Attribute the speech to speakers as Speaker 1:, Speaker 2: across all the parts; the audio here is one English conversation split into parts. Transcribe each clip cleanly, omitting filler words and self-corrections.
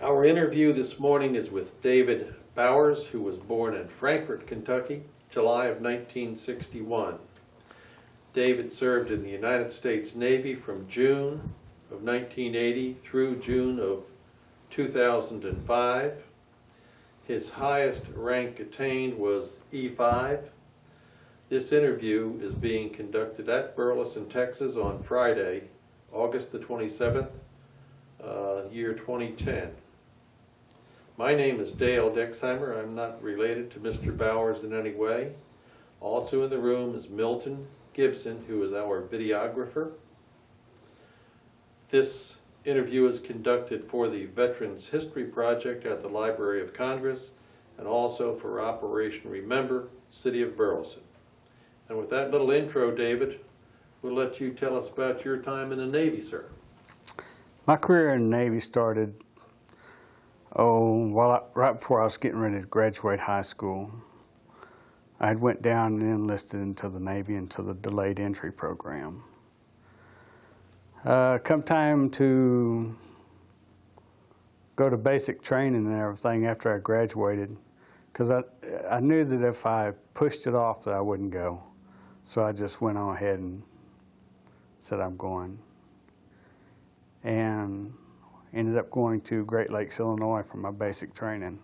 Speaker 1: Our interview this morning is with David Bowers, who was born in Frankfort, Kentucky, July of 1961. David served in the United States Navy from June of 1980 through June of 2005. His highest rank attained was E5. This interview is being conducted at Burleson, Texas on Friday, August the 27th, year 2010. My name is Dale Dexheimer. I'm not related to Mr. Bowers in any way. Also in the room is Milton Gibson, who is our videographer. This interview is conducted for the Veterans History Project at the Library of Congress and also for Operation Remember, City of Burleson. And with that little intro, David, we'll let you tell us about your time in the Navy, sir.
Speaker 2: My career in the Navy started right before I was getting ready to graduate high school. I went down and enlisted into the Navy into the delayed entry program. Come time to go to basic training and everything after I graduated, because I knew that if I pushed it off that I wouldn't go. So I just went on ahead and said I'm going. And ended up going to Great Lakes, Illinois for my basic training.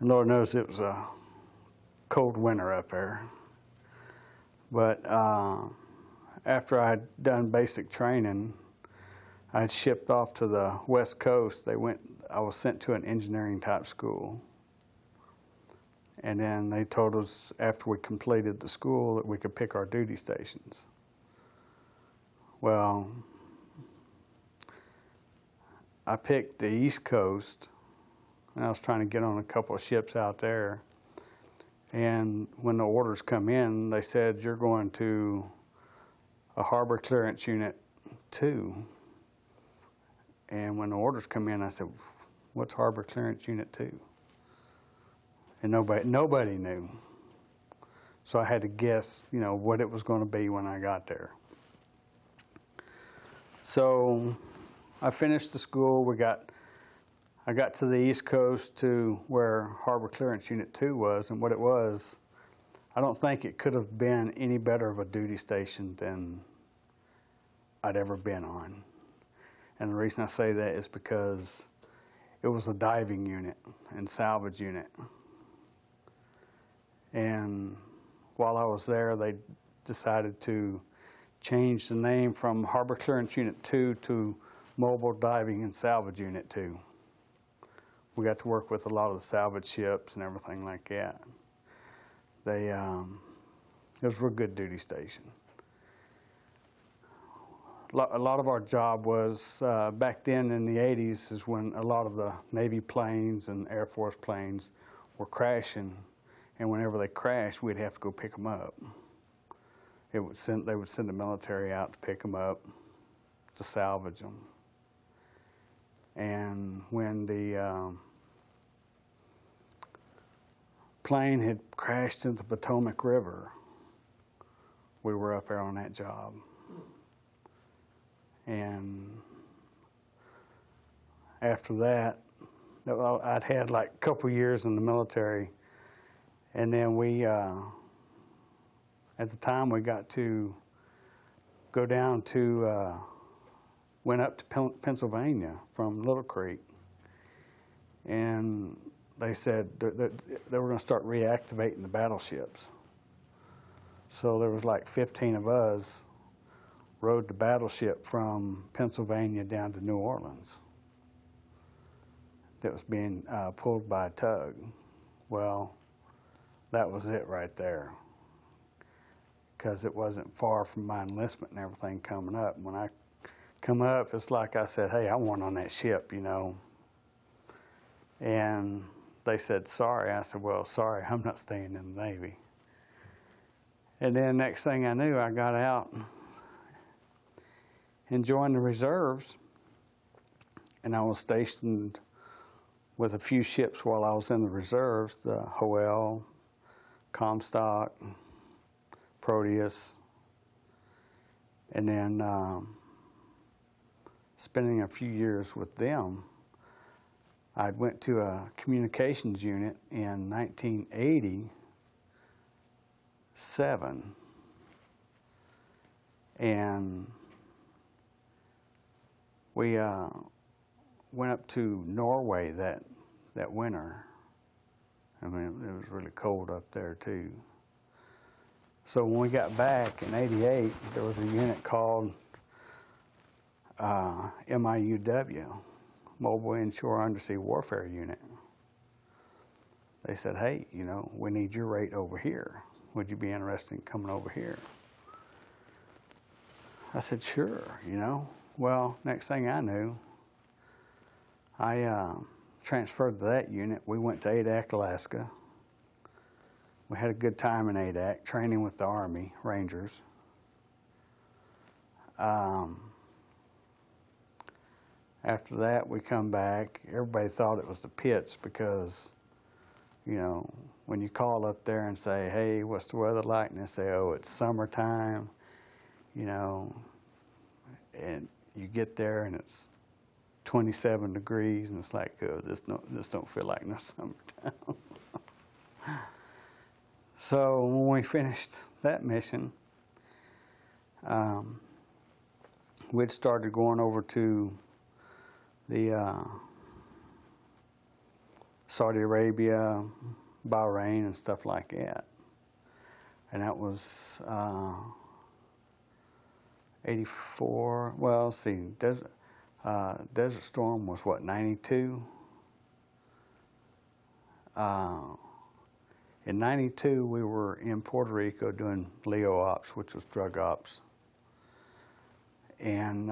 Speaker 2: And Lord knows it was a cold winter up there. But after I'd done basic training, I'd shipped off to the West Coast. I was sent to an engineering type school. And then they told us after we completed the school that we could pick our duty stations. Well, I picked the East Coast, and I was trying to get on a couple of ships out there. And when the orders come in, they said, you're going to a Harbor Clearance Unit 2. And when the orders come in, I said, what's Harbor Clearance Unit 2? And nobody knew. So I had to guess, what it was going to be when I got there. So I finished the school. I got to the East Coast to where Harbor Clearance Unit 2 was, and what it was, I don't think it could have been any better of a duty station than I'd ever been on. And the reason I say that is because it was a diving unit and salvage unit. And while I was there, they decided to change the name from Harbor Clearance Unit 2 to Mobile Diving and Salvage Unit 2. We got to work with a lot of the salvage ships and everything like that. It was a real good duty station. A lot of our job was, back then in the 80s, is when a lot of the Navy planes and Air Force planes were crashing. And whenever they crashed, we'd have to go pick them up. They would send the military out to pick them up, to salvage them. And when the plane had crashed into the Potomac River, we were up there on that job. And after that, I'd had like a couple years in the military, and then we, at the time, we got to go down to, went up to Pennsylvania from Little Creek, and they said that they were going to start reactivating the battleships. So there was like 15 of us rode the battleship from Pennsylvania down to New Orleans that was being pulled by a tug. Well, that was it right there, because it wasn't far from my enlistment and everything coming up. When I come up, it's like I said, hey, I want on that ship, And they said, sorry. I said, well, sorry, I'm not staying in the Navy. And then next thing I knew, I got out and joined the reserves, and I was stationed with a few ships while I was in the reserves, the Hoel, Comstock, Proteus, and then spending a few years with them I went to a communications unit in 1987, and we went up to Norway that winter. I mean, it was really cold up there too. So when we got back in '88, there was a unit called MIUW, Mobile Inshore Undersea Warfare Unit. They said, hey, you know, we need your rate over here. Would you be interested in coming over here? I said, sure, you know. Well, next thing I knew, I transferred to that unit. We went to Adak, Alaska. We had a good time in Adak, training with the Army Rangers. After that, we come back. Everybody thought it was the pits because, you know, when you call up there and say, hey, what's the weather like? And they say, oh, it's summertime, you know, and you get there and it's 27 degrees, and it's like, oh, this don't feel like no summertime. So when we finished that mission, we'd started going over to the Saudi Arabia, Bahrain, and stuff like that. And that was 84. Well, let's see, Desert Storm was what, 92? In 92, we were in Puerto Rico doing LEO ops, which was drug ops. And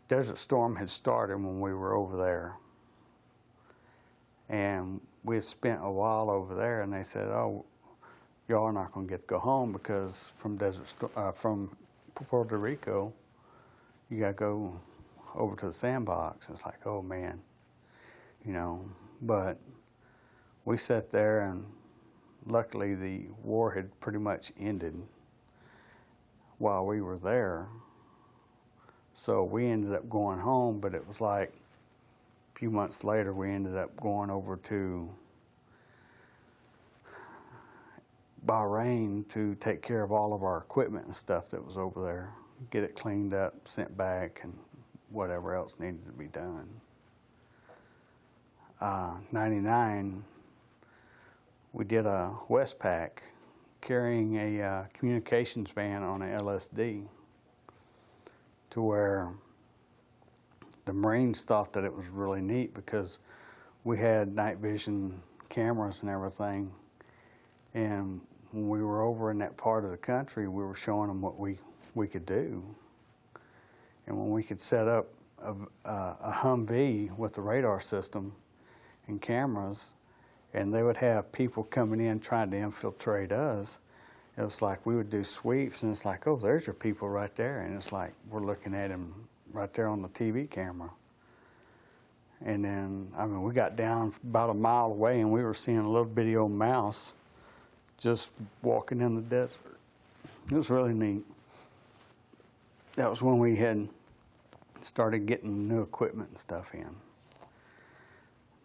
Speaker 2: Desert Storm had started when we were over there. And we had spent a while over there, and they said, oh, y'all are not going to get to go home because from from Puerto Rico, you got to go over to the sandbox. It's like, oh, man, you know. But we sat there, and luckily the war had pretty much ended while we were there. So we ended up going home, but it was like a few months later we ended up going over to Bahrain to take care of all of our equipment and stuff that was over there, get it cleaned up, sent back, and whatever else needed to be done. 99, we did a Westpac carrying a communications van on an LSD, to where the Marines thought that it was really neat because we had night vision cameras and everything. And when we were over in that part of the country, we were showing them what we could do. And when we could set up a Humvee with the radar system and cameras, and they would have people coming in trying to infiltrate us, it was like we would do sweeps, and it's like, oh, there's your people right there. And it's like we're looking at them right there on the TV camera. And then, I mean, we got down about a mile away, and we were seeing a little bitty old mouse just walking in the desert. It was really neat. That was when we had started getting new equipment and stuff in.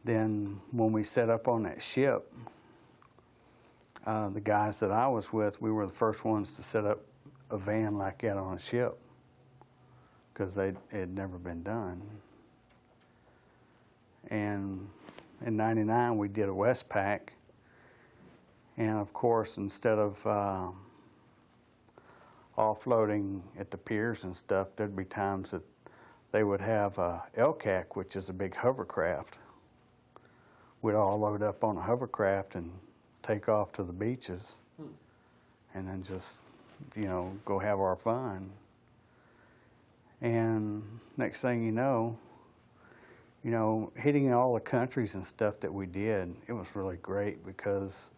Speaker 2: Then when we set up on that ship, the guys that I was with, we were the first ones to set up a van like that on a ship because it had never been done. And in 99, we did a Westpac. And of course, instead of offloading at the piers and stuff, there'd be times that they would have LCAC, which is a big hovercraft. We'd all load up on a hovercraft and take off to the beaches, and then just, you know, go have our fun. And next thing you know, hitting all the countries and stuff that we did, it was really great because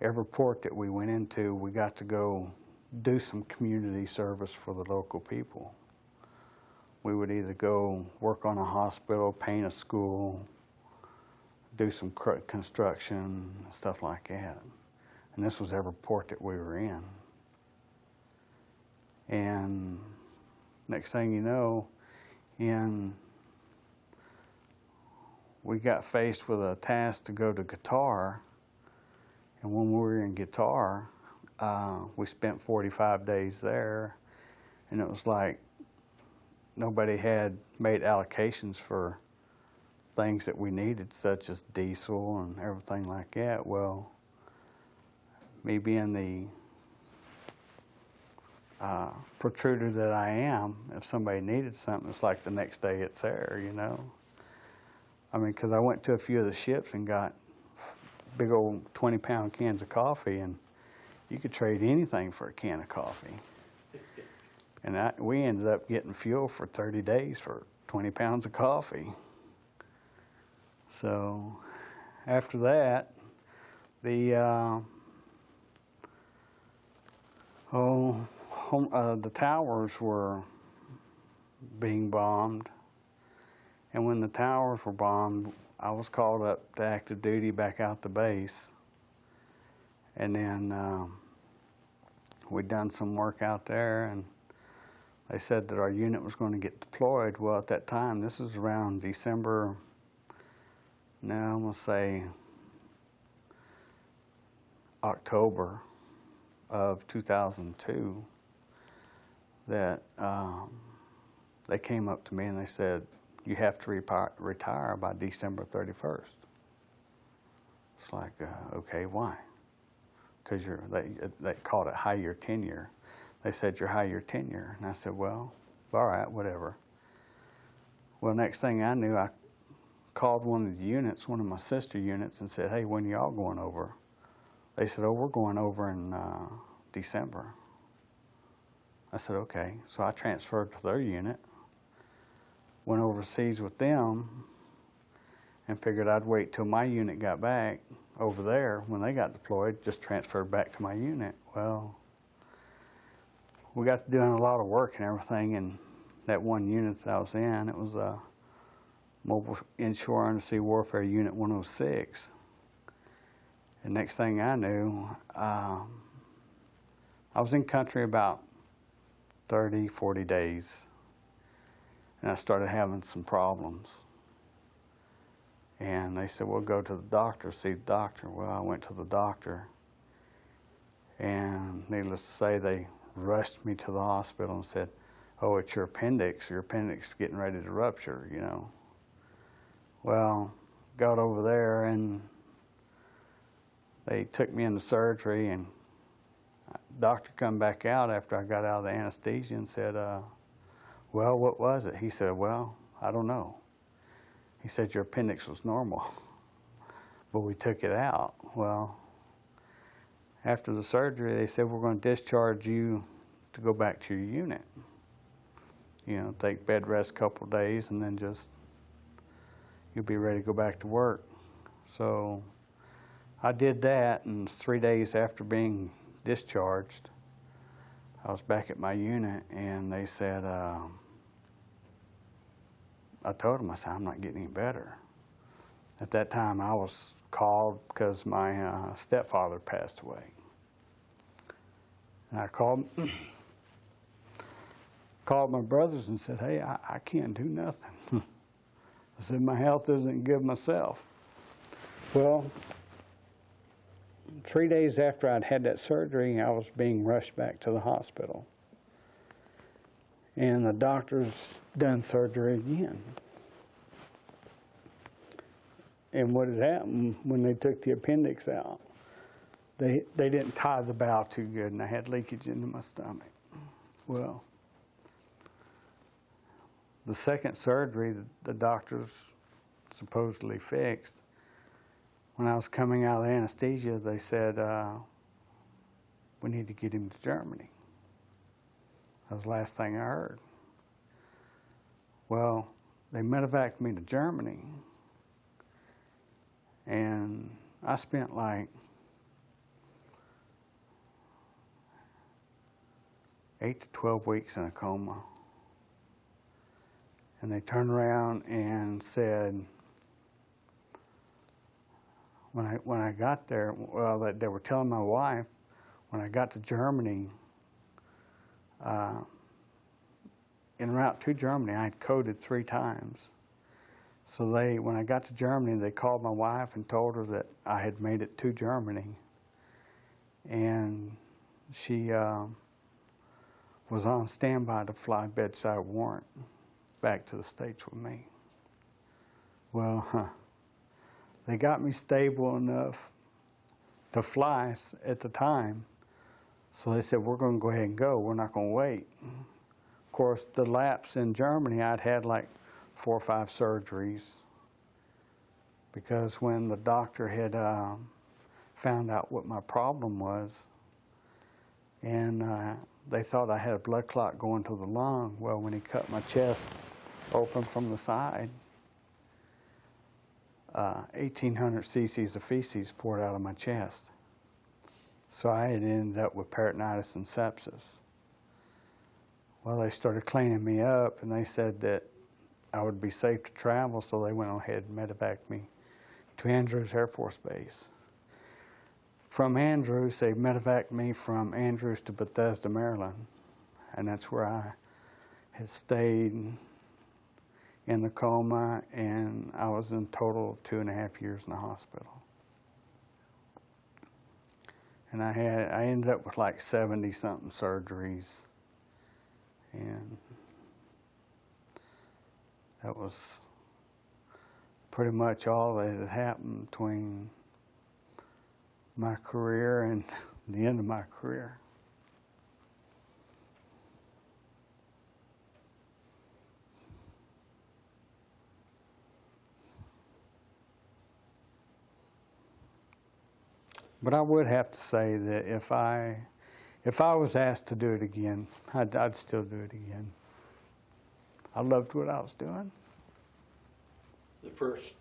Speaker 2: every port that we went into, we got to go do some community service for the local people. We would either go work on a hospital, paint a school, do some construction, stuff like that. And this was every port that we were in. And next thing you know, in we got faced with a task to go to Qatar, and when we were in Qatar, we spent 45 days there, and it was like nobody had made allocations for things that we needed, such as diesel and everything like that. Well, me being the protruder that I am, if somebody needed something, it's like the next day it's there, you know. I mean, because I went to a few of the ships and got big old 20-pound cans of coffee, and you could trade anything for a can of coffee. And we ended up getting fuel for 30 days for 20 pounds of coffee. So after that, the the towers were being bombed, and when the towers were bombed, I was called up to active duty back out to base, and then we'd done some work out there, and they said that our unit was going to get deployed. Well, at that time, this was around December, now I'm going to say October of 2002, that they came up to me and they said, you have to retire by December 31st. It's like, okay, why? Because they called it high year tenure. They said, you're high year tenure. And I said, well, all right, whatever. Well, next thing I knew, I called one of the units, one of my sister units, and said, hey, when y'all going over? They said, oh, we're going over in December. I said, okay. So I transferred to their unit, went overseas with them, and figured I'd wait till my unit got back over there. When they got deployed, just transferred back to my unit. Well, we got to doing a lot of work and everything in that one unit that I was in. It was a Mobile Inshore Undersea Warfare Unit 106. And next thing I knew, I was in country about 30, 40 days, and I started having some problems. And they said, well, go to the doctor, see the doctor. Well, I went to the doctor, and needless to say, they rushed me to the hospital and said, oh, it's your appendix. Your appendix is getting ready to rupture, you know. Well, got over there, and they took me into surgery, and the doctor come back out after I got out of the anesthesia and said, well, what was it? He said, well, I don't know. He said, your appendix was normal, but we took it out. Well, after the surgery, they said, we're going to discharge you to go back to your unit. You know, take bed rest a couple of days, and then just, you'll be ready to go back to work. So I did that, and 3 days after being discharged, I was back at my unit, and they said, I told them, I said, I'm not getting any better. At that time, I was called because my stepfather passed away. And I called my brothers and said, hey, I can't do nothing. I said, my health isn't good myself. Well, 3 days after I'd had that surgery, I was being rushed back to the hospital. And the doctors done surgery again. And what had happened when they took the appendix out, they didn't tie the bowel too good, and I had leakage into my stomach. Well, the second surgery that the doctors supposedly fixed, when I was coming out of the anesthesia, they said, we need to get him to Germany. That was the last thing I heard. Well, they medevaced me to Germany, and I spent like 8 to 12 weeks in a coma. And they turned around and said, when I got there, well, they were telling my wife, when I got to Germany, en route to Germany, I had coded 3 times. So when I got to Germany, they called my wife and told her that I had made it to Germany. And she was on standby to fly bedside warrant back to the States with me. Well, they got me stable enough to fly at the time. So they said, we're going to go ahead and go. We're not going to wait. Of course, the lapse in Germany, I'd had like 4 or 5 surgeries, because when the doctor had found out what my problem was, and they thought I had a blood clot going to the lung. Well, when he cut my chest open from the side, 1,800 cc's of feces poured out of my chest. So I had ended up with peritonitis and sepsis. Well, they started cleaning me up, and they said that I would be safe to travel, so they went ahead and medevaced me to Andrews Air Force Base. From Andrews, they medevaced me from Andrews to Bethesda, Maryland, and that's where I had stayed in the coma, and I was in total of 2.5 years in the hospital. And I ended up with like 70-something surgeries, and that was pretty much all that had happened between my career and the end of my career. But I would have to say that if I was asked to do it again, I'd still do it again. I loved what I was doing.
Speaker 1: The first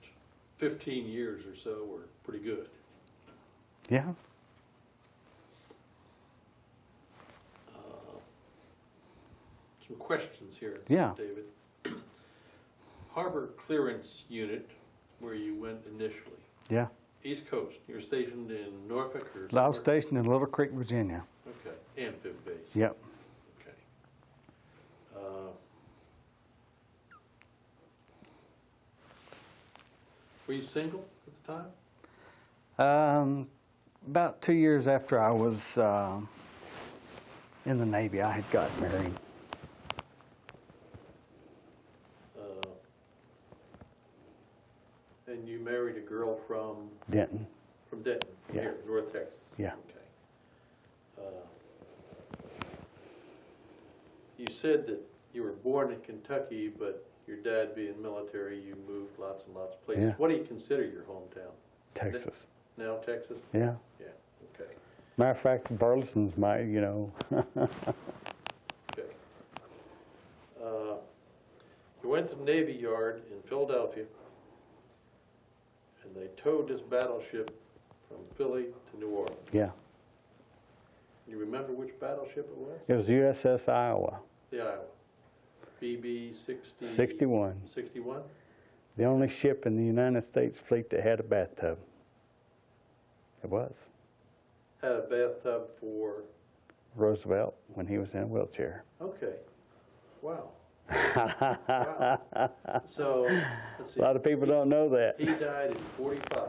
Speaker 1: 15 years or so were pretty good.
Speaker 2: Yeah.
Speaker 1: Some questions here,
Speaker 2: Yeah.
Speaker 1: David. Harbor Clearance Unit, where you went initially.
Speaker 2: Yeah.
Speaker 1: East Coast. You were stationed in Norfolk or
Speaker 2: I was
Speaker 1: somewhere?
Speaker 2: stationed in Little Creek, Virginia.
Speaker 1: Okay. Amphib base.
Speaker 2: Yep.
Speaker 1: Okay. Were you single at the time?
Speaker 2: About 2 years after I was in the Navy, I had got married.
Speaker 1: And you married a girl from?
Speaker 2: Denton.
Speaker 1: From Denton, from
Speaker 2: Yeah.
Speaker 1: here, North Texas?
Speaker 2: Yeah.
Speaker 1: Okay. You said that you were born in Kentucky, but your dad being military, you moved lots and lots of places.
Speaker 2: Yeah.
Speaker 1: What do you consider your hometown?
Speaker 2: Texas.
Speaker 1: Now Texas?
Speaker 2: Yeah.
Speaker 1: Yeah, okay.
Speaker 2: Matter of fact, Burleson's my,
Speaker 1: Okay. You went to the Navy Yard in Philadelphia, and they towed this battleship from Philly to New Orleans.
Speaker 2: Yeah.
Speaker 1: You remember which battleship it was?
Speaker 2: It was USS Iowa.
Speaker 1: The Iowa. BB 60...
Speaker 2: 61.
Speaker 1: 61?
Speaker 2: The only ship in the United States fleet that had a bathtub. It was.
Speaker 1: Had a bathtub for...
Speaker 2: Roosevelt, when he was in a wheelchair.
Speaker 1: Okay. Wow. Wow. So, let's see.
Speaker 2: A lot of people don't know that.
Speaker 1: He died in 45,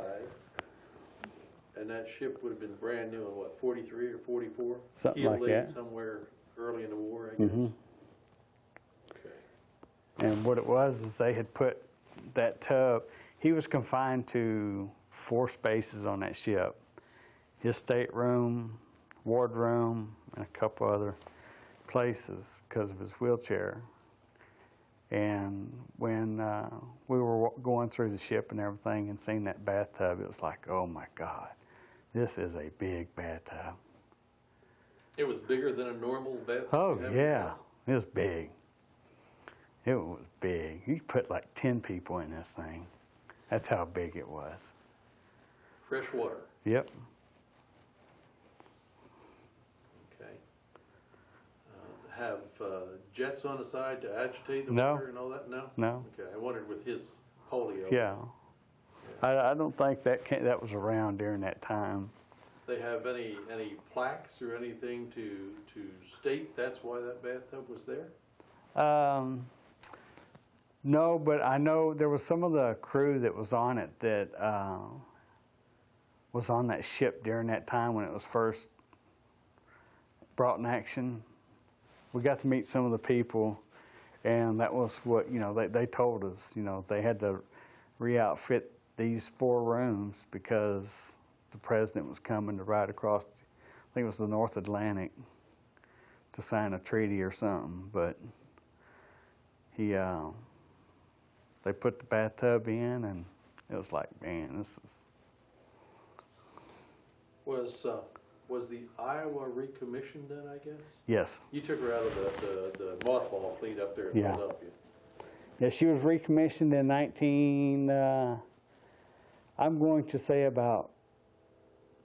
Speaker 1: and that ship would have been brand new in, what, 43 or 44?
Speaker 2: Something
Speaker 1: Keel
Speaker 2: like
Speaker 1: laid
Speaker 2: that.
Speaker 1: somewhere early in the war, I guess.
Speaker 2: Mhm.
Speaker 1: Okay.
Speaker 2: And what it was is they had put that tub, he was confined to 4 spaces on that ship. His stateroom, wardroom, and a couple other places because of his wheelchair. And when we were going through the ship and everything and seeing that bathtub, it was like, oh my God, this is a big bathtub.
Speaker 1: It was bigger than a normal bathtub?
Speaker 2: Oh
Speaker 1: you have in
Speaker 2: yeah,
Speaker 1: the house?
Speaker 2: it was big. It was big. You could put like 10 people in this thing. That's how big it was.
Speaker 1: Fresh water.
Speaker 2: Yep.
Speaker 1: Okay. Have jets on the side to agitate the
Speaker 2: No.
Speaker 1: water and all that? No?
Speaker 2: No.
Speaker 1: Okay, I wondered with his polio.
Speaker 2: Yeah. I don't think that was around during that time.
Speaker 1: They have any plaques or anything to state that's why that bathtub was there?
Speaker 2: No, but I know there was some of the crew that was on it that was on that ship during that time when it was first brought in action. We got to meet some of the people, and that was what, you know, they told us, you know, they had to re-outfit these 4 rooms because the president was coming to ride across, I think it was the North Atlantic, to sign a treaty or something, but they put the bathtub in, and it was like, man, this is...
Speaker 1: Was the Iowa recommissioned then, I guess?
Speaker 2: Yes.
Speaker 1: You took her out of the mothball fleet up there in
Speaker 2: Yeah.
Speaker 1: Philadelphia.
Speaker 2: Yeah, she was recommissioned in I'm going to say about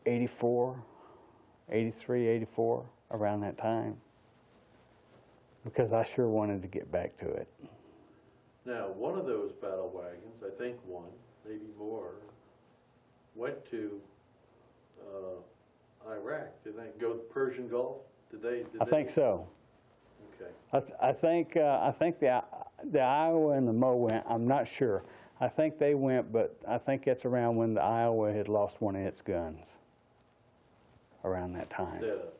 Speaker 2: 84, 83, 84, around that time, because I sure wanted to get back to it.
Speaker 1: Now, one of those battle wagons, I think one, maybe more, went to Iraq. Did they go to the Persian Gulf?
Speaker 2: I think so.
Speaker 1: Okay.
Speaker 2: I think the Iowa and the Mo went. I'm not sure. I think they went, but I think that's around when the Iowa had lost one of its guns. Around that time.
Speaker 1: The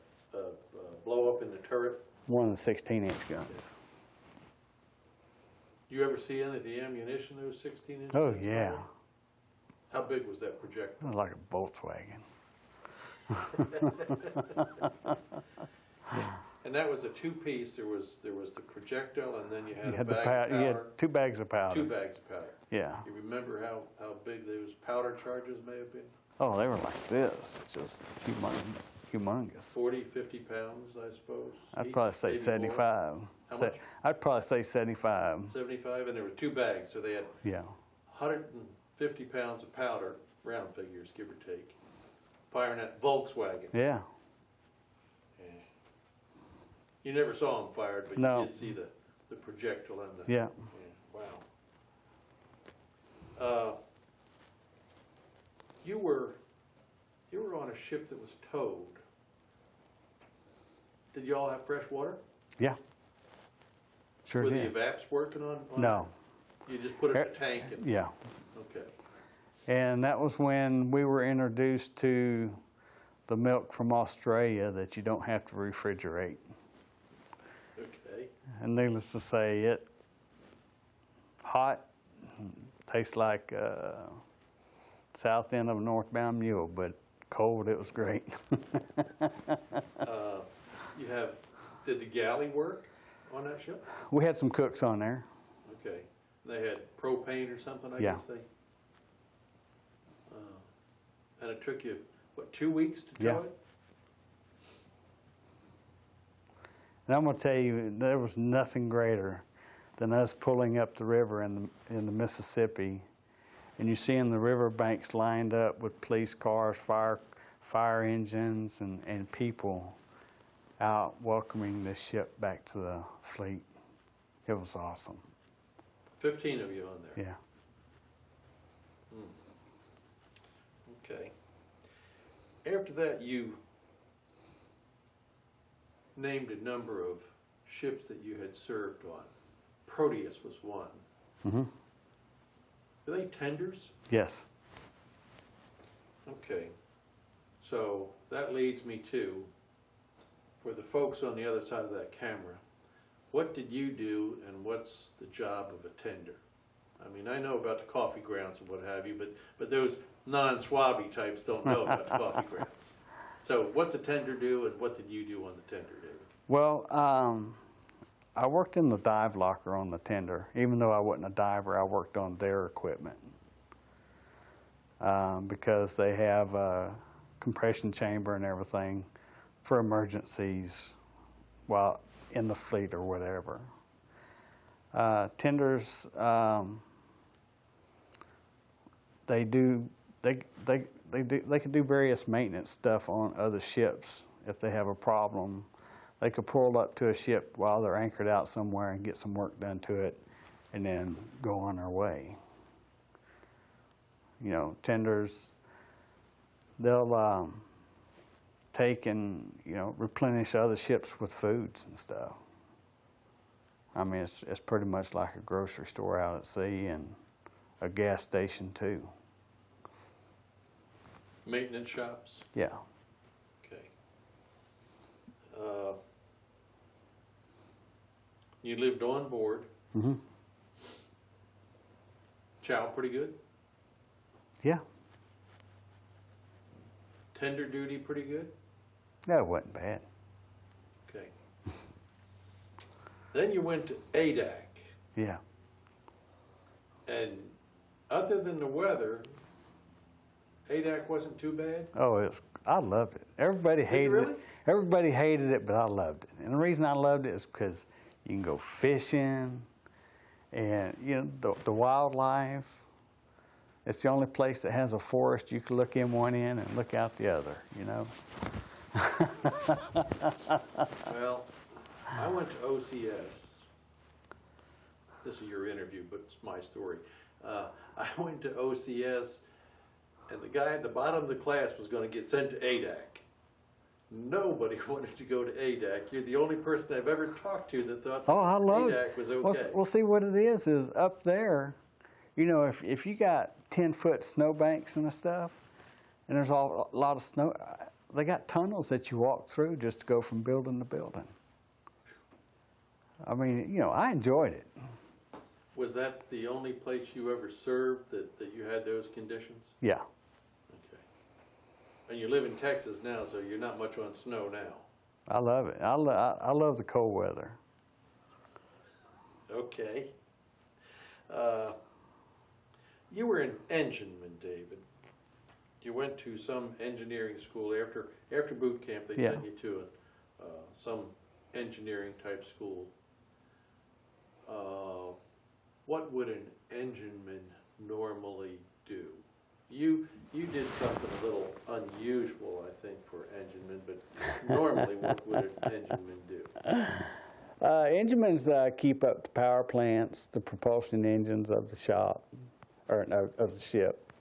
Speaker 1: blow up in the turret.
Speaker 2: One of the 16-inch guns.
Speaker 1: You ever see any of the ammunition that was 16 inches?
Speaker 2: Oh yeah.
Speaker 1: How big was that projectile?
Speaker 2: It was like a Volkswagen.
Speaker 1: And that was a 2-piece. There was the projectile, and then you had,
Speaker 2: You
Speaker 1: a bag of powder.
Speaker 2: You had 2 bags of powder.
Speaker 1: 2 bags of powder.
Speaker 2: Yeah.
Speaker 1: You remember how big those powder charges may have been?
Speaker 2: Oh, they were like this, just humongous.
Speaker 1: 40, 50 pounds, I suppose.
Speaker 2: I'd
Speaker 1: each,
Speaker 2: probably say
Speaker 1: maybe
Speaker 2: 75.
Speaker 1: more. How much?
Speaker 2: I'd probably say 75.
Speaker 1: 75, and there were 2 bags, so they had
Speaker 2: Yeah.
Speaker 1: 150 pounds of powder, round figures, give or take, firing that Volkswagen.
Speaker 2: Yeah.
Speaker 1: Yeah. You never saw them fired, but
Speaker 2: No.
Speaker 1: you did see the projectile and the...
Speaker 2: Yeah.
Speaker 1: Wow. You were on a ship that was towed. Did you all have fresh water?
Speaker 2: Yeah. Sure
Speaker 1: Were
Speaker 2: did.
Speaker 1: the evaps working on
Speaker 2: No.
Speaker 1: You just put it in a tank and...
Speaker 2: Yeah.
Speaker 1: Okay.
Speaker 2: And that was when we were introduced to the milk from Australia that you don't have to refrigerate.
Speaker 1: Okay.
Speaker 2: And needless to say, it hot, tastes like south end of a northbound mule, but cold, it was great.
Speaker 1: Did the galley work on that ship?
Speaker 2: We had some cooks on there.
Speaker 1: Okay. They had propane or something, I
Speaker 2: Yeah.
Speaker 1: guess they... and it took you, what, 2 weeks to
Speaker 2: Yeah.
Speaker 1: tow it?
Speaker 2: And I'm going to tell you, there was nothing greater than us pulling up the river in the Mississippi, and you seeing the river banks lined up with police cars, fire engines, and people out welcoming this ship back to the fleet. It was awesome.
Speaker 1: 15 of you on there.
Speaker 2: Yeah.
Speaker 1: Okay. After that, you named a number of ships that you had served on. Proteus was one.
Speaker 2: Mm-hmm.
Speaker 1: Are they tenders?
Speaker 2: Yes.
Speaker 1: Okay. So that leads me to, for the folks on the other side of that camera, what did you do and what's the job of a tender? I mean, I know about the coffee grounds and what have you, but those non-swabby types don't know about the coffee grounds. So what's a tender do and what did you do on the tender, David?
Speaker 2: Well, I worked in the dive locker on the tender. Even though I wasn't a diver, I worked on their equipment because they have a compression chamber and everything for emergencies while in the fleet or whatever. Tenders, they can do various maintenance stuff on other ships if they have a problem. They could pull up to a ship while they're anchored out somewhere and get some work done to it and then go on their way. You know, tenders, they'll take and, you know, replenish other ships with foods and stuff. I mean, it's pretty much like a grocery store out at sea and a gas station too.
Speaker 1: Maintenance shops?
Speaker 2: Yeah.
Speaker 1: Okay. You lived on board.
Speaker 2: Mm-hmm.
Speaker 1: Chow pretty good?
Speaker 2: Yeah.
Speaker 1: Tender duty pretty good?
Speaker 2: That wasn't bad.
Speaker 1: Okay. Then you went to ADAC,
Speaker 2: Yeah.
Speaker 1: and other than the weather, ADAC wasn't too bad?
Speaker 2: Oh, I loved it. Everybody hated
Speaker 1: really?
Speaker 2: it. Everybody hated it, but I loved it. And the reason I loved it is because you can go fishing, and you know the wildlife. It's the only place that has a forest. You can look in one end and look out the other. You know.
Speaker 1: Well, I went to OCS. This is your interview, but it's my story. I went to OCS, and the guy at the bottom of the class was going to get sent to ADAC. Nobody wanted to go to ADAC. You're the only person I've ever talked to that thought
Speaker 2: Oh, I love
Speaker 1: ADAC was okay.
Speaker 2: Well, see what it is up there. You know, if you got 10-foot snowbanks and stuff, and there's a lot of snow, they got tunnels that you walk through just to go from building to building. I mean, you know, I enjoyed it.
Speaker 1: Was that the only place you ever served that you had those conditions?
Speaker 2: Yeah.
Speaker 1: Okay. And you live in Texas now, so you're not much on snow now.
Speaker 2: I love it. I love the cold weather.
Speaker 1: Okay. You were an engineman, David. You went to some engineering school after boot camp. They
Speaker 2: Yeah.
Speaker 1: sent you to some engineering type school. What would an engineman normally do? You did something a little unusual, I think, for enginemen, but normally what would an engineman do?
Speaker 2: Enginemen keep up the power plants, the propulsion engines of the shop, or no, of the ship,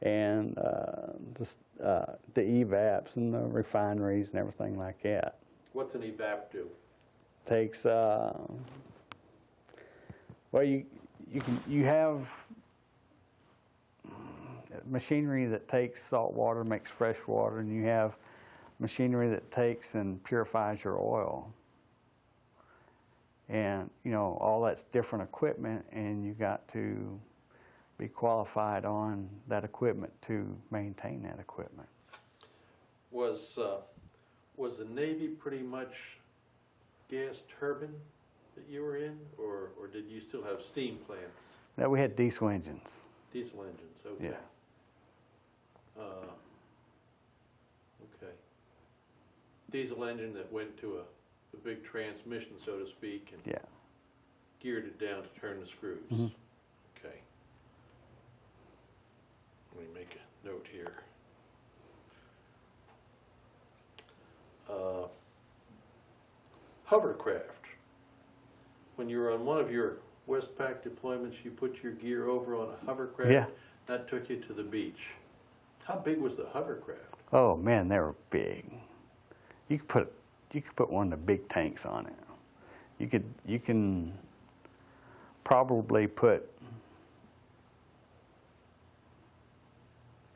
Speaker 2: and the evaps and the refineries and everything like that.
Speaker 1: What's an evap do?
Speaker 2: Takes well, you have machinery that takes salt water, makes fresh water, and you have machinery that takes and purifies your oil. And you know, all that's different equipment, and you got to be qualified on that equipment to maintain that equipment.
Speaker 1: Was the Navy pretty much gas turbine that you were in, or did you still have steam plants?
Speaker 2: No, we had diesel engines.
Speaker 1: Diesel engines, okay.
Speaker 2: Yeah.
Speaker 1: Okay. Diesel engine that went to a big transmission, so to speak, and
Speaker 2: Yeah.
Speaker 1: geared it down to turn the screws.
Speaker 2: Mhm.
Speaker 1: Okay. Let me make a note here. Hovercraft. When you were on one of your Westpac deployments, you put your gear over on a hovercraft.
Speaker 2: Yeah.
Speaker 1: That took you to the beach. How big was the hovercraft?
Speaker 2: Oh man, they were big. You could put one of the big tanks on it. You can probably put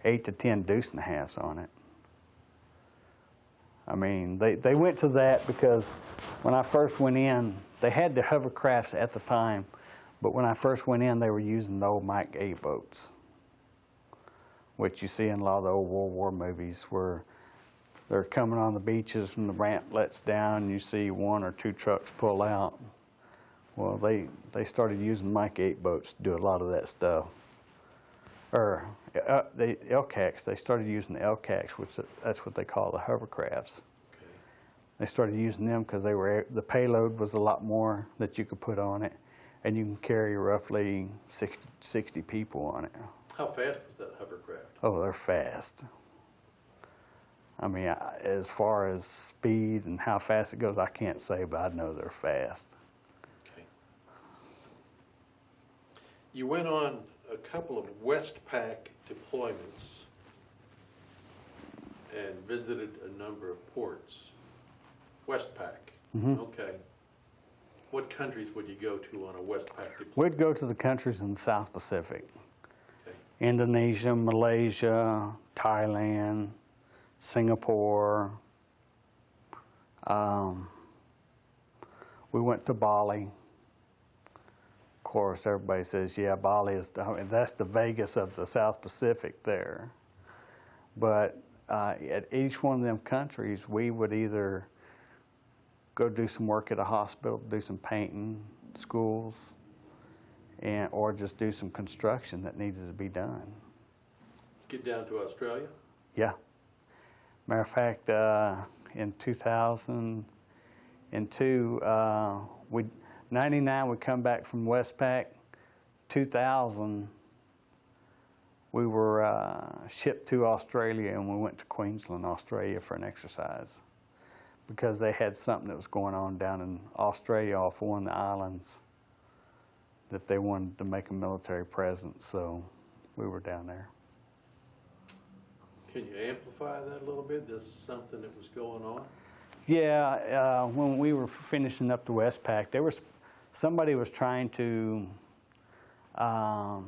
Speaker 2: 8 to 10 deuce and a halves on it. I mean, they went to that because when I first went in, they had the hovercrafts at the time, but when I first went in, they were using the old Mike 8 boats, which you see in a lot of the old World War movies where they're coming on the beaches and the ramp lets down and you see 1 or 2 trucks pull out. Well, they started using Mike 8 boats to do a lot of that stuff. Or the LCACs, they started using the LCACs, which that's what they call the hovercrafts.
Speaker 1: Okay.
Speaker 2: They started using them because the payload was a lot more that you could put on it, and you can carry roughly 60 people on it.
Speaker 1: How fast was that hovercraft?
Speaker 2: Oh, they're fast. I mean, as far as speed and how fast it goes, I can't say, but I know they're fast.
Speaker 1: Okay. You went on a couple of Westpac deployments and visited a number of ports. Westpac,
Speaker 2: Mhm.
Speaker 1: okay. What countries would you go to on a Westpac deployment?
Speaker 2: We'd go to the countries in the South Pacific.
Speaker 1: Okay.
Speaker 2: Indonesia, Malaysia, Thailand, Singapore. We went to Bali. Of course, everybody says, yeah, Bali is, that's the Vegas of the South Pacific there. But at each one of them countries, we would either go do some work at a hospital, do some painting, schools, or just do some construction that needed to be done.
Speaker 1: Get down to Australia?
Speaker 2: Yeah. Matter of fact, in 2002, 99 we come back from Westpac. 2000, we were shipped to Australia, and we went to Queensland, Australia for an exercise because they had something that was going on down in Australia off one of the islands that they wanted to make a military presence, so we were down there.
Speaker 1: Can you amplify that a little bit? This is something that was going on?
Speaker 2: Yeah, when we were finishing up the Westpac, somebody was trying to, I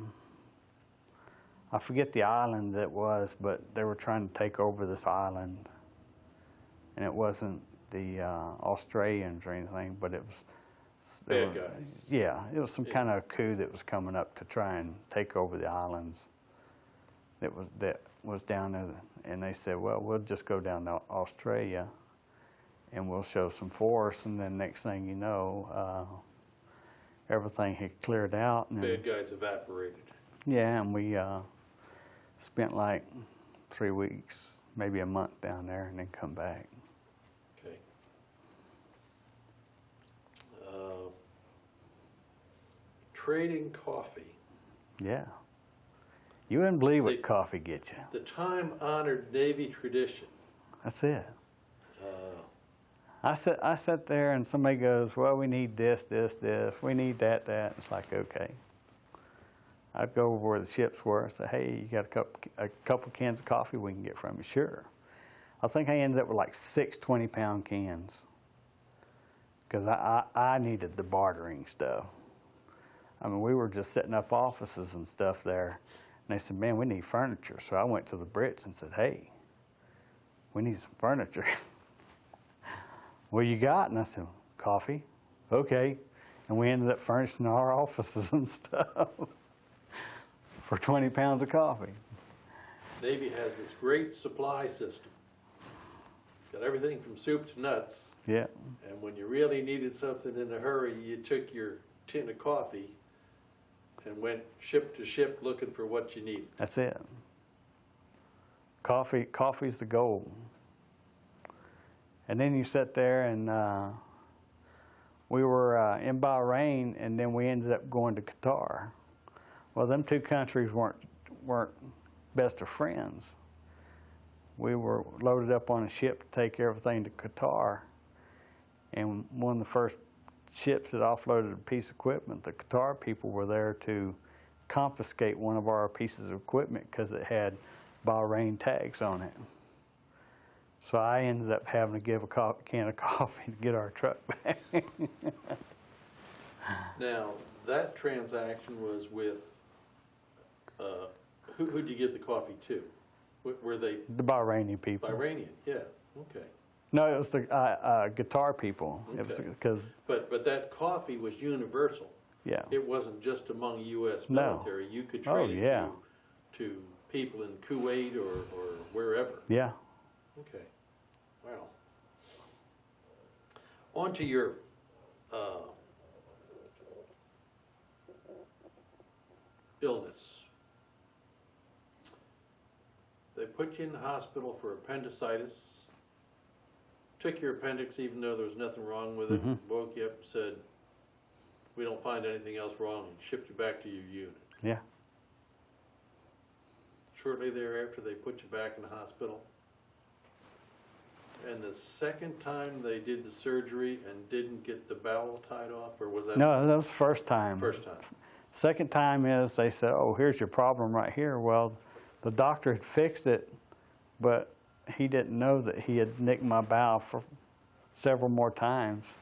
Speaker 2: forget the island that was, but they were trying to take over this island. And it wasn't the Australians or anything, but it was...
Speaker 1: Bad guys.
Speaker 2: Yeah, it was some kind of coup that was coming up to try and take over the islands that was down there. And they said, well, we'll just go down to Australia and we'll show some force. And then next thing you know, everything had cleared out. And
Speaker 1: Bad guys evaporated.
Speaker 2: yeah, and we spent like 3 weeks, maybe a month down there, and then come back.
Speaker 1: Okay. Trading coffee.
Speaker 2: Yeah. You wouldn't believe what coffee gets you.
Speaker 1: The time-honored Navy tradition.
Speaker 2: That's it. I sat there and somebody goes, well, we need this, this, this. We need that, that. It's like, okay. I'd go over where the ships were and say, hey, you got a couple cans of coffee we can get from you? Sure. I think I ended up with like 6 20-pound cans because I needed the bartering stuff. I mean, we were just setting up offices and stuff there. And they said, man, we need furniture. So I went to the Brits and said, hey, we need some furniture. What you got? And I said, coffee. Okay. And we ended up furnishing our offices and stuff for 20 pounds of coffee.
Speaker 1: Navy has this great supply system. Got everything from soup to nuts.
Speaker 2: Yeah.
Speaker 1: And when you really needed something in a hurry, you took your tin of coffee and went ship to ship looking for what you needed.
Speaker 2: That's it. Coffee's the goal. And then you sit there and we were in Bahrain, and then we ended up going to Qatar. Well, them two countries weren't best of friends. We were loaded up on a ship to take everything to Qatar, and one of the first ships that offloaded a piece of equipment, the Qatar people were there to confiscate one of our pieces of equipment because it had Bahrain tags on it. So I ended up having to give a can of coffee to get our truck back.
Speaker 1: Now, that transaction was with, who'd you give the coffee to? Were they?
Speaker 2: The Bahraini people.
Speaker 1: Bahrainian, yeah, okay.
Speaker 2: No, it was the guitar people.
Speaker 1: Okay.
Speaker 2: It was because.
Speaker 1: But that coffee was universal.
Speaker 2: Yeah.
Speaker 1: It wasn't just among U.S.
Speaker 2: No.
Speaker 1: military. You could
Speaker 2: Oh,
Speaker 1: trade
Speaker 2: yeah.
Speaker 1: it to people in Kuwait or wherever.
Speaker 2: Yeah.
Speaker 1: Okay. Wow. On to your illness. They put you in the hospital for appendicitis. Took your appendix even though there was nothing wrong with it. Woke you up and said, we don't find anything else wrong, and shipped you back to your unit.
Speaker 2: Yeah.
Speaker 1: Shortly thereafter, they put you back in the hospital. And the second time they did the surgery and didn't get the bowel tied off, or was that?
Speaker 2: No, that was the first time.
Speaker 1: First time.
Speaker 2: Second time is they said, oh, here's your problem right here. Well, the doctor had fixed it, but he didn't know that he had nicked my bowel for several more times.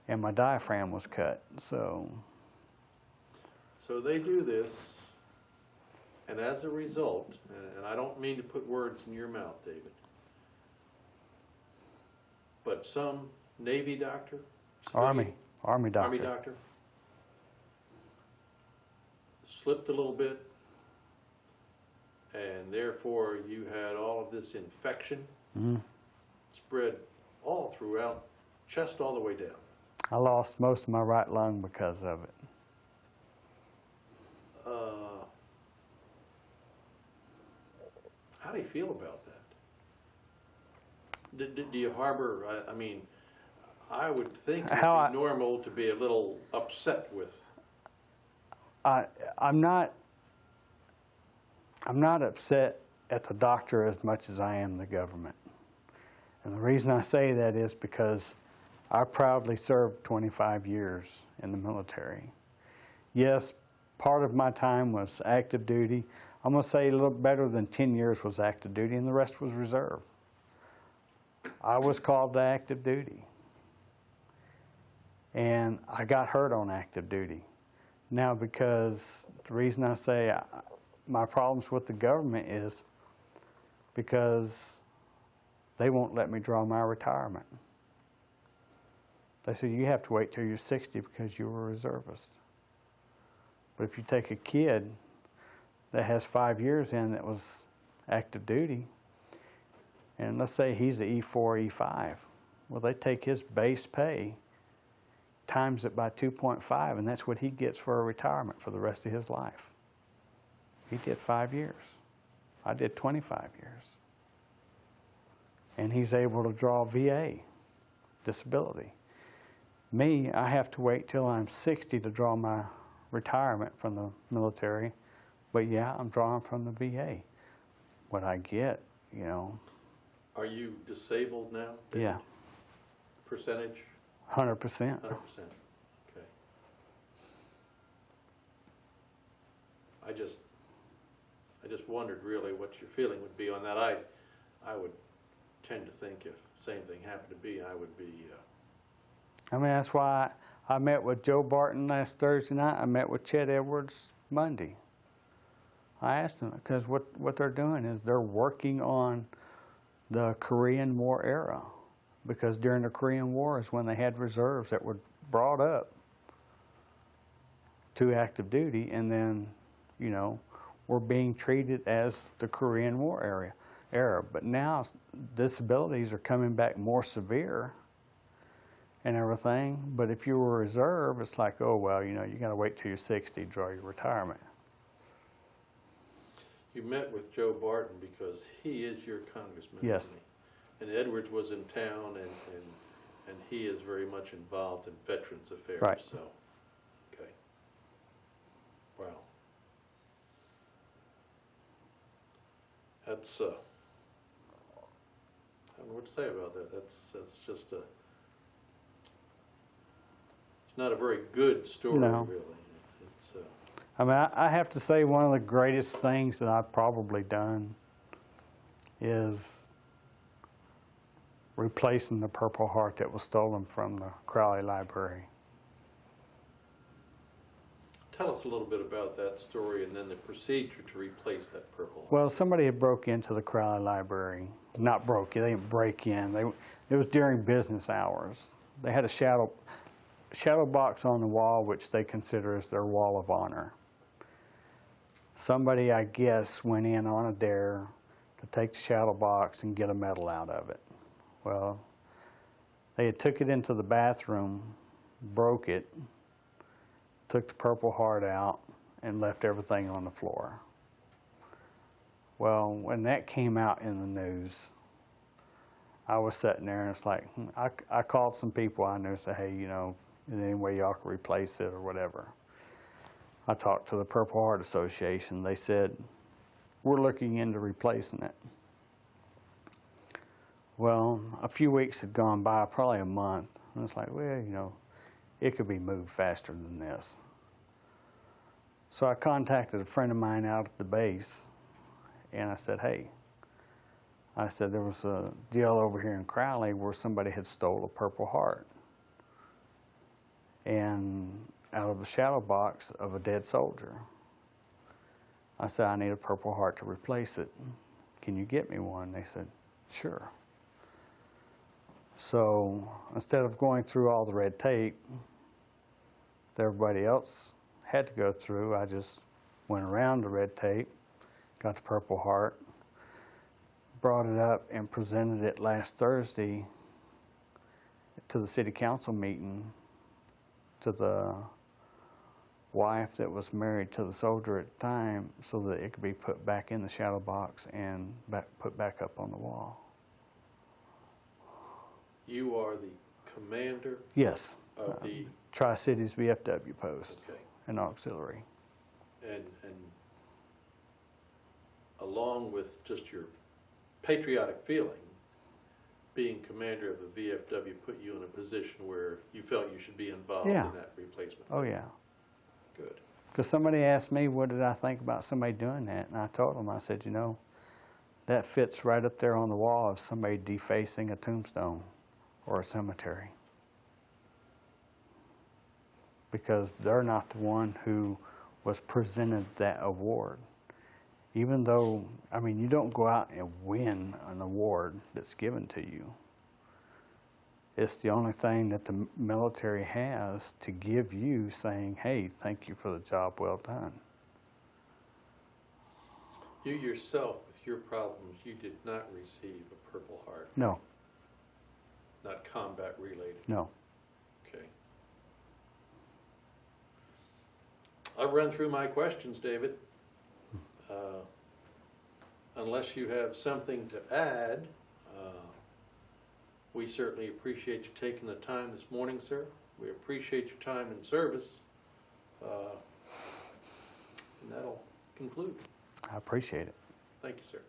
Speaker 2: and my diaphragm was cut. So
Speaker 1: they do this, and as a result, and I don't mean to put words in your mouth, David, but some Navy doctor,
Speaker 2: Army doctor.
Speaker 1: Army doctor, slipped a little bit, and therefore you had all of this infection spread all throughout, chest all the way down.
Speaker 2: I lost most of my right lung because of it.
Speaker 1: How do you feel about that? Do you harbor, I mean, I would think it would be normal to be a little upset with.
Speaker 2: I'm not upset at the doctor as much as I am the government. And the reason I say that is because I proudly served 25 years in the military. Yes, part of my time was active duty. I'm going to say a little better than 10 years was active duty, and the rest was reserve. I was called to active duty. And I got hurt on active duty. Now, because the reason I say my problems with the government is because they won't let me draw my retirement. They said, you have to wait till you're 60 because you were a reservist. But if you take a kid that has 5 years in that was active duty, and let's say he's an E4, E5, well, they take his base pay, times it by 2.5, and that's what he gets for a retirement for the rest of his life. He did 5 years. I did 25 years. And he's able to draw VA, disability. Me, I have to wait till I'm 60 to draw my retirement from the military, but yeah, I'm drawing from the VA. What I get, you know.
Speaker 1: Are you disabled now, David?
Speaker 2: Yeah.
Speaker 1: Percentage?
Speaker 2: 100%.
Speaker 1: 100%. Okay. I just wondered really what your feeling would be on that. I would tend to think if the same thing happened to me, I would be.
Speaker 2: I mean, that's why I met with Joe Barton last Thursday night. I met with Chet Edwards Monday. I asked them, because what they're doing is they're working on the Korean War era. Because during the Korean War is when they had reserves that were brought up to active duty, and then, you know, were being treated as the Korean War era. But now disabilities are coming back more severe and everything. But if you were a reserve, it's like, oh, well, you know, you got to wait till you're 60 to draw your retirement.
Speaker 1: You met with Joe Barton because he is your congressman.
Speaker 2: Yes.
Speaker 1: Isn't he? And Edwards was in town, and he is very much involved in Veterans Affairs.
Speaker 2: Right.
Speaker 1: So, okay. Wow. That's I don't know what to say about that. That's just a. It's not a very good story,
Speaker 2: No.
Speaker 1: really. It's
Speaker 2: I mean, I have to say one of the greatest things that I've probably done is replacing the Purple Heart that was stolen from the Crowley Library.
Speaker 1: Tell us a little bit about that story and then the procedure to replace that Purple Heart.
Speaker 2: Well, somebody had broke into the Crowley Library. Not broke, they didn't break in. It was during business hours. They had a shadow box on the wall, which they consider as their wall of honor. Somebody, I guess, went in on a dare to take the shadow box and get a medal out of it. Well, they had took it into the bathroom, broke it, took the Purple Heart out, and left everything on the floor. Well, when that came out in the news, I was sitting there and it's like, I called some people I knew and said, hey, you know, is there any way y'all can replace it or whatever? I talked to the Purple Heart Association. They said, we're looking into replacing it. Well, a few weeks had gone by, probably a month, and it's like, well, you know, it could be moved faster than this. So I contacted a friend of mine out at the base, and I said, hey, I said, there was a deal over here in Crowley where somebody had stole a Purple Heart. and out of the shadow box of a dead soldier. I said, I need a Purple Heart to replace it. Can you get me one? They said, sure. So instead of going through all the red tape that everybody else had to go through, I just went around the red tape, got the Purple Heart, brought it up and presented it last Thursday to the city council meeting to the wife that was married to the soldier at the time, so that it could be put back in the shadow box and put back up on the wall.
Speaker 1: You are the commander
Speaker 2: Yes.
Speaker 1: of the,
Speaker 2: Tri-Cities VFW post
Speaker 1: okay,
Speaker 2: and auxiliary.
Speaker 1: and along with just your patriotic feeling, being commander of the VFW put you in a position where you felt you should be involved
Speaker 2: Yeah.
Speaker 1: in that replacement.
Speaker 2: Oh yeah.
Speaker 1: Good.
Speaker 2: Because somebody asked me, what did I think about somebody doing that? And I told them, I said, you know, that fits right up there on the wall of somebody defacing a tombstone or a cemetery. Because they're not the one who was presented that award. Even though, I mean, you don't go out and win an award that's given to you. It's the only thing that the military has to give you, saying, hey, thank you for the job well done.
Speaker 1: You yourself, with your problems, you did not receive a Purple Heart,
Speaker 2: No,
Speaker 1: not combat related.
Speaker 2: no.
Speaker 1: Okay. I've run through my questions, David. Unless you have something to add, we certainly appreciate you taking the time this morning, sir. We appreciate your time and service. And that'll conclude.
Speaker 2: I appreciate it.
Speaker 1: Thank you, sir.